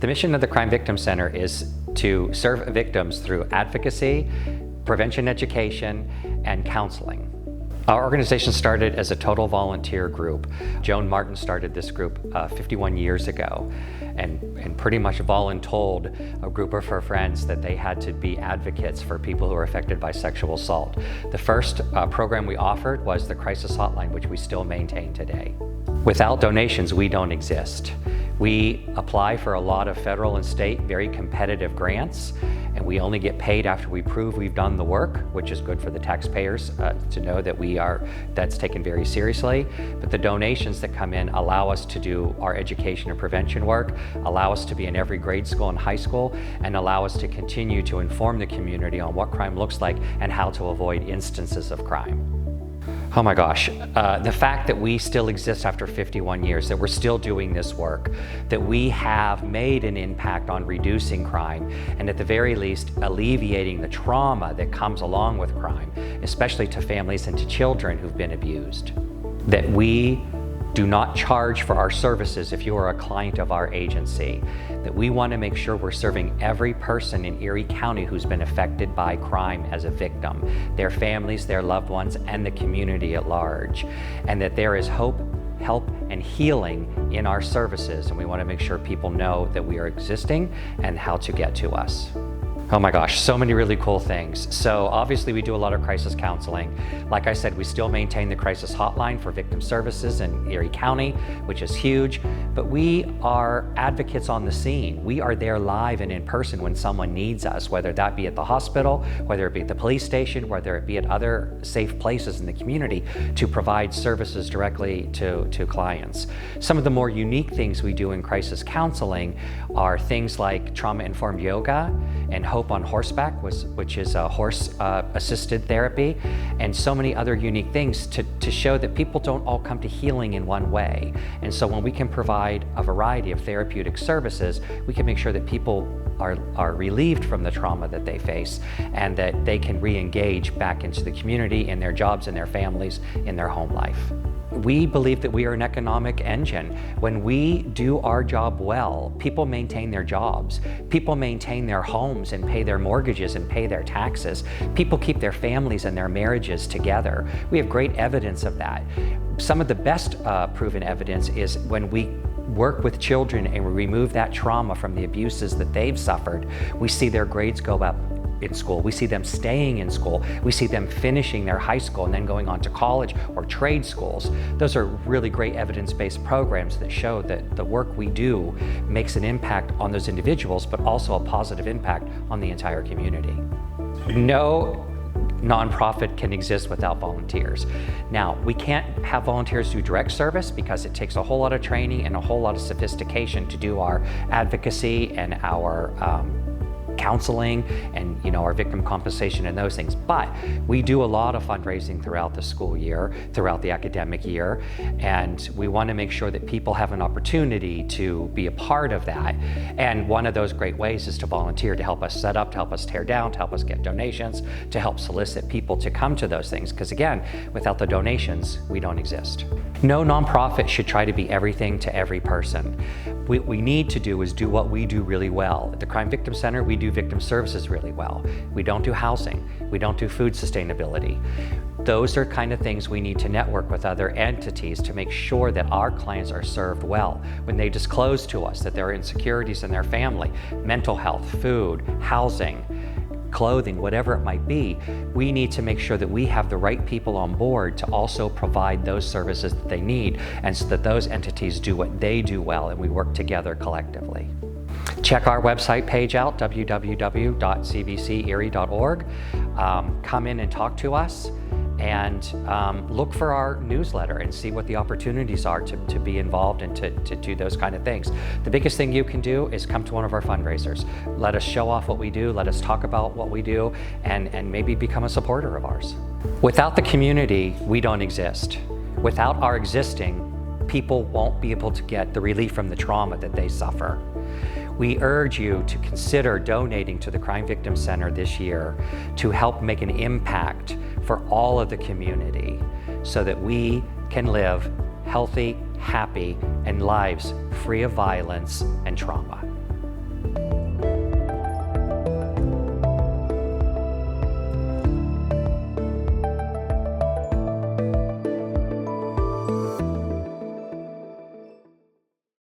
The mission of the Crime Victim Center is to serve victims through advocacy, prevention education, and counseling. Our organization started as a total volunteer group. Joan Martin started this group 51 years ago and pretty much voluntold a group of her friends that they had to be advocates for people who are affected by sexual assault. The first program we offered was the Crisis Hotline, which we still maintain today. Without donations, we don't exist. We apply for a lot of federal and state very competitive grants, and we only get paid after we prove we've done the work, which is good for the taxpayers to know that that's taken very seriously. But the donations that come in allow us to do our education and prevention work, allow us to be in every grade school and high school, and allow us to continue to inform the community on what crime looks like and how to avoid instances of crime. Oh my gosh, the fact that we still exist after 51 years, that we're still doing this work, that we have made an impact on reducing crime, and at the very least, alleviating the trauma that comes along with crime, especially to families and to children who've been abused. That we do not charge for our services if you are a client of our agency. That we want to make sure we're serving every person in Erie County who's been affected by crime as a victim, their families, their loved ones, and the community at large. And that there is hope, help, and healing in our services. And we want to make sure people know that we are existing and how to get to us. Oh my gosh, so many really cool things. So obviously we do a lot of crisis counseling. Like I said, we still maintain the crisis hotline for victim services in Erie County, which is huge, but we are advocates on the scene. We are there live and in person when someone needs us, whether that be at the hospital, whether it be at the police station, whether it be at other safe places in the community to provide services directly to clients. Some of the more unique things we do in crisis counseling are things like trauma-informed yoga and Hope on Horseback, which is a horse-assisted therapy, and so many other unique things to show that people don't all come to healing in one way. And so when we can provide a variety of therapeutic services, we can make sure that people are relieved from the trauma that they face and that they can re-engage back into the community, in their jobs, in their families, in their home life. We believe that we are an economic engine. When we do our job well, people maintain their jobs, people maintain their homes and pay their mortgages and pay their taxes. People keep their families and their marriages together. We have great evidence of that. Some of the best proven evidence is when we work with children and we remove that trauma from the abuses that they've suffered, we see their grades go up in school. We see them staying in school. We see them finishing their high school and then going on to college or trade schools. Those are really great evidence-based programs that show that the work we do makes an impact on those individuals, but also a positive impact on the entire community. No nonprofit can exist without volunteers. Now, we can't have volunteers do direct service because it takes a whole lot of training and a whole lot of sophistication to do our advocacy and our counseling and our victim compensation and those things. But we do a lot of fundraising throughout the school year, throughout the academic year, and we want to make sure that people have an opportunity to be a part of that. And one of those great ways is to volunteer, to help us set up, to help us tear down, to help us get donations, to help solicit people to come to those things. Because again, without the donations, we don't exist. No nonprofit should try to be everything to every person. What we need to do is do what we do really well. At the Crime Victim Center, we do victim services really well. We don't do housing. We don't do food sustainability. Those are kind of things we need to network with other entities to make sure that our clients are served well. When they disclose to us that there are insecurities in their family, mental health, food, housing, clothing, whatever it might be, we need to make sure that we have the right people on board to also provide those services that they need, and so that those entities do what they do well and we work together collectively. Check our website page out, www.cvcerie.org. Come in and talk to us, and look for our newsletter and see what the opportunities are to be involved and to do those kind of things. The biggest thing you can do is come to one of our fundraisers. Let us show off what we do, let us talk about what we do, and maybe become a supporter of ours. Without the community, we don't exist. Without our existing, people won't be able to get the relief from the trauma that they suffer. We urge you to consider donating to the Crime Victim Center this year to help make an impact for all of the community so that we can live healthy, happy, and lives free of violence and trauma. you.